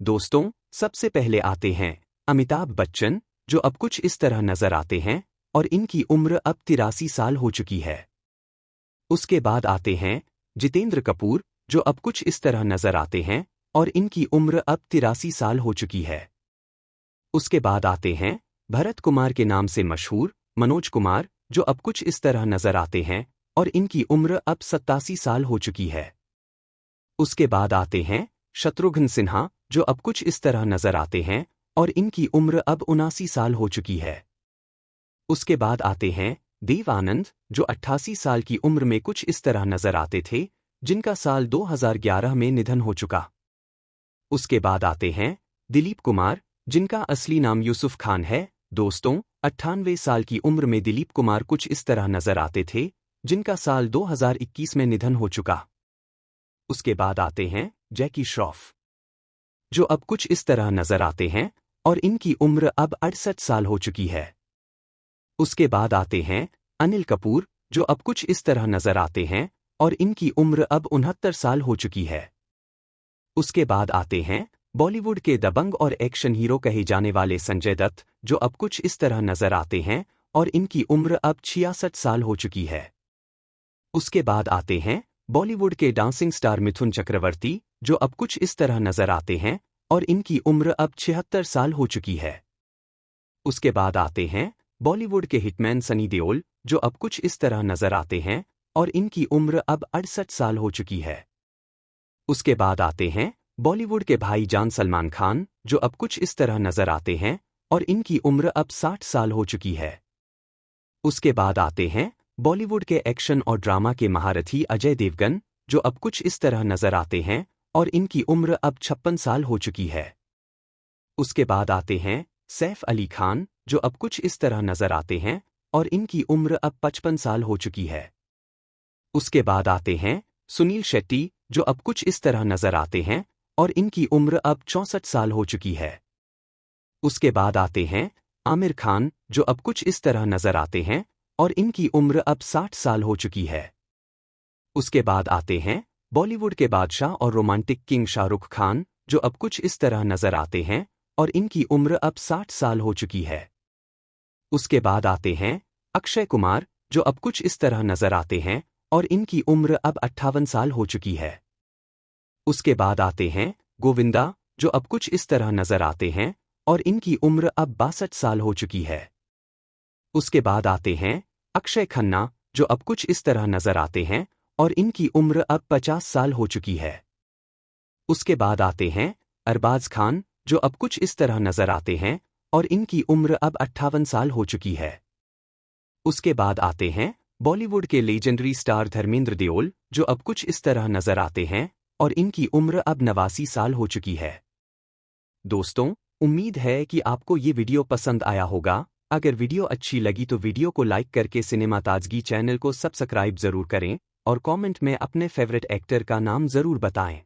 दोस्तों, सबसे पहले आते हैं अमिताभ बच्चन, जो अब कुछ इस तरह नजर आते हैं और इनकी उम्र अब 83 साल हो चुकी है। उसके बाद आते हैं जितेंद्र कपूर, जो अब कुछ इस तरह नजर आते हैं और इनकी उम्र अब 83 साल हो चुकी है। उसके बाद आते हैं भरत कुमार के नाम से मशहूर मनोज कुमार, जो अब कुछ इस तरह नजर आते हैं और इनकी उम्र अब 87 साल हो चुकी है। उसके बाद आते हैं शत्रुघ्न सिन्हा, जो अब कुछ इस तरह नजर आते हैं और इनकी उम्र अब 79 साल हो चुकी है। उसके बाद आते हैं देव आनंद, जो 88 साल की उम्र में कुछ इस तरह नजर आते थे, जिनका साल 2011 में निधन हो चुका। उसके बाद आते हैं दिलीप कुमार, जिनका असली नाम यूसुफ खान है। दोस्तों, 98 साल की उम्र में दिलीप कुमार कुछ इस तरह नजर आते थे, जिनका साल 2021 में निधन हो चुका। उसके बाद आते हैं जैकी श्रॉफ, जो अब कुछ इस तरह नजर आते हैं और इनकी उम्र अब 68 साल हो चुकी है। उसके बाद आते हैं अनिल कपूर, जो अब कुछ इस तरह नजर आते हैं और इनकी उम्र अब 69 साल हो चुकी है। उसके बाद आते हैं बॉलीवुड के दबंग और एक्शन हीरो कहे जाने वाले संजय दत्त, जो अब कुछ इस तरह नजर आते हैं और इनकी उम्र अब 66 साल हो चुकी है। उसके बाद आते हैं बॉलीवुड के डांसिंग स्टार मिथुन चक्रवर्ती, जो अब कुछ इस तरह नजर आते हैं और इनकी उम्र अब 76 साल हो चुकी है। उसके बाद आते हैं बॉलीवुड के हिटमैन सनी देओल, जो अब कुछ इस तरह नजर आते हैं और इनकी उम्र अब 68 साल हो चुकी है। उसके बाद आते हैं बॉलीवुड के भाईजान सलमान खान, जो अब कुछ इस तरह नजर आते हैं और इनकी उम्र अब 60 साल हो चुकी है। उसके बाद आते हैं बॉलीवुड के एक्शन और ड्रामा के महारथी अजय देवगन, जो अब कुछ इस तरह नजर आते हैं और इनकी उम्र अब 56 साल हो चुकी है। उसके बाद आते हैं सैफ अली खान, जो अब कुछ इस तरह नजर आते हैं और इनकी उम्र अब 55 साल हो चुकी है। उसके बाद आते हैं सुनील शेट्टी, जो अब कुछ इस तरह नजर आते हैं और इनकी उम्र अब 64 साल हो चुकी है। उसके बाद आते हैं आमिर खान, जो अब कुछ इस तरह नजर आते हैं और इनकी उम्र अब 60 साल हो चुकी है। उसके बाद आते हैं बॉलीवुड के बादशाह और रोमांटिक किंग शाहरुख खान, जो अब कुछ इस तरह नजर आते हैं और इनकी उम्र अब 60 साल हो चुकी है। उसके बाद आते हैं अक्षय कुमार, जो अब कुछ इस तरह नजर आते हैं और इनकी उम्र अब 58 साल हो चुकी है। उसके बाद आते हैं गोविंदा, जो अब कुछ इस तरह नजर आते हैं और इनकी उम्र अब 62 साल हो चुकी है। उसके बाद आते हैं अक्षय खन्ना, जो अब कुछ इस तरह नजर आते हैं और इनकी उम्र अब 50 साल हो चुकी है। उसके बाद आते हैं अरबाज खान, जो अब कुछ इस तरह नजर आते हैं और इनकी उम्र अब 58 साल हो चुकी है। उसके बाद आते हैं बॉलीवुड के लेजेंडरी स्टार धर्मेंद्र देओल, जो अब कुछ इस तरह नजर आते हैं और इनकी उम्र अब 89 साल हो चुकी है। दोस्तों, उम्मीद है कि आपको ये वीडियो पसंद आया होगा। अगर वीडियो अच्छी लगी तो वीडियो को लाइक करके सिनेमा ताजगी चैनल को सब्सक्राइब जरूर करें और कमेंट में अपने फेवरेट एक्टर का नाम जरूर बताएं।